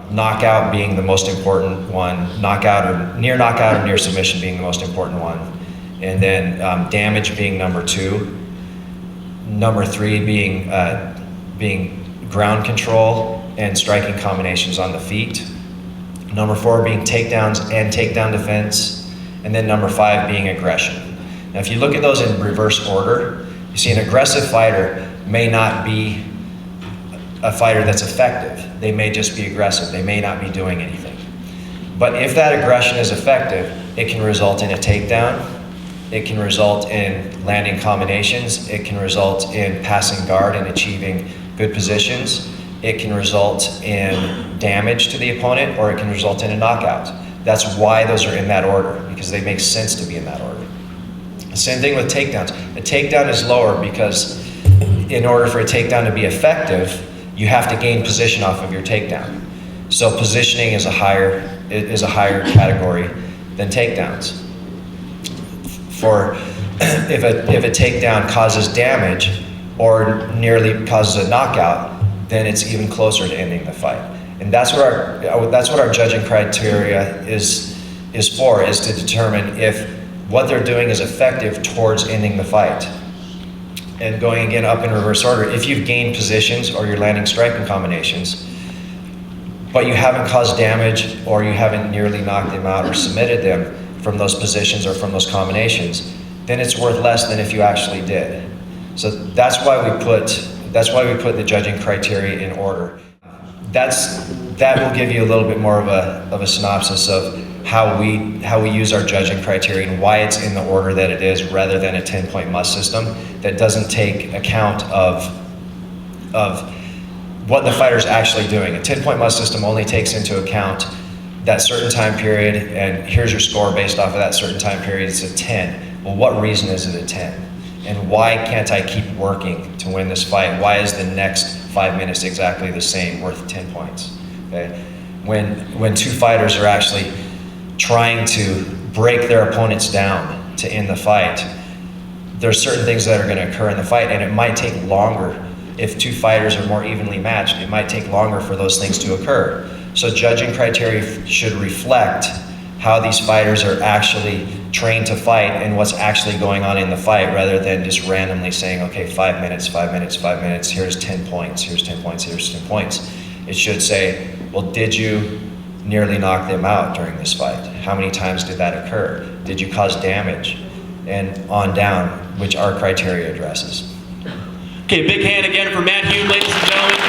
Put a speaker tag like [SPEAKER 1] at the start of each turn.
[SPEAKER 1] Knockout being the most important one, knockout or near submission being the most important one, and then damage being number 2. Number 3 being ground control and striking combinations on the feet. Number 4 being takedowns and takedown defense, and then number 5 being aggression. Now, if you look at those in reverse order, you see an aggressive fighter may not be a fighter that's effective. They may just be aggressive. They may not be doing anything. But if that aggression is effective, it can result in a takedown. It can result in landing combinations. It can result in passing guard and achieving good positions. It can result in damage to the opponent, or it can result in a knockout. That's why those are in that order, because they make sense to be in that order. Same thing with takedowns. A takedown is lower because in order for a takedown to be effective, you have to gain position off of your takedown. So positioning is a higher category than takedowns. For if a takedown causes damage or nearly causes a knockout, then it's even closer to ending the fight. And that's what our judging criteria is to determine if what they're doing is effective towards ending the fight. And going again up in reverse order, if you've gained positions or you're landing striking combinations, but you haven't caused damage or you haven't nearly knocked them out or submitted them from those positions or from those combinations, then it's worth less than if you actually did. So that's why we put the judging criteria in order. That will give you a little bit more of a synopsis of how we use our judging criteria and why it's in the order that it is, rather than a 10-point must system that doesn't take account of what the fighter's actually doing. A 10-point must system only takes into account that certain time period, and here's your score based off of that certain time period. It's a 10. Well, what reason is it a 10? And why can't I keep working to win this fight? Why is the next 5 minutes exactly the same, worth 10 points? Okay? When two fighters are actually trying to break their opponents down to end the fight, there's certain things that are going to occur in the fight, and it might take longer. If two fighters are more evenly matched, it might take longer for those things to occur. So judging criteria should reflect how these fighters are actually trained to fight and what's actually going on in the fight, rather than just randomly saying, okay, 5 minutes, 5 minutes, 5 minutes, here's 10 points, here's 10 points, here's 10 points. It should say, well, did you nearly knock them out during this fight? How many times did that occur? Did you cause damage? And on down, which our criteria addresses.
[SPEAKER 2] Okay, big hand again for Matt Hume, ladies and gentlemen.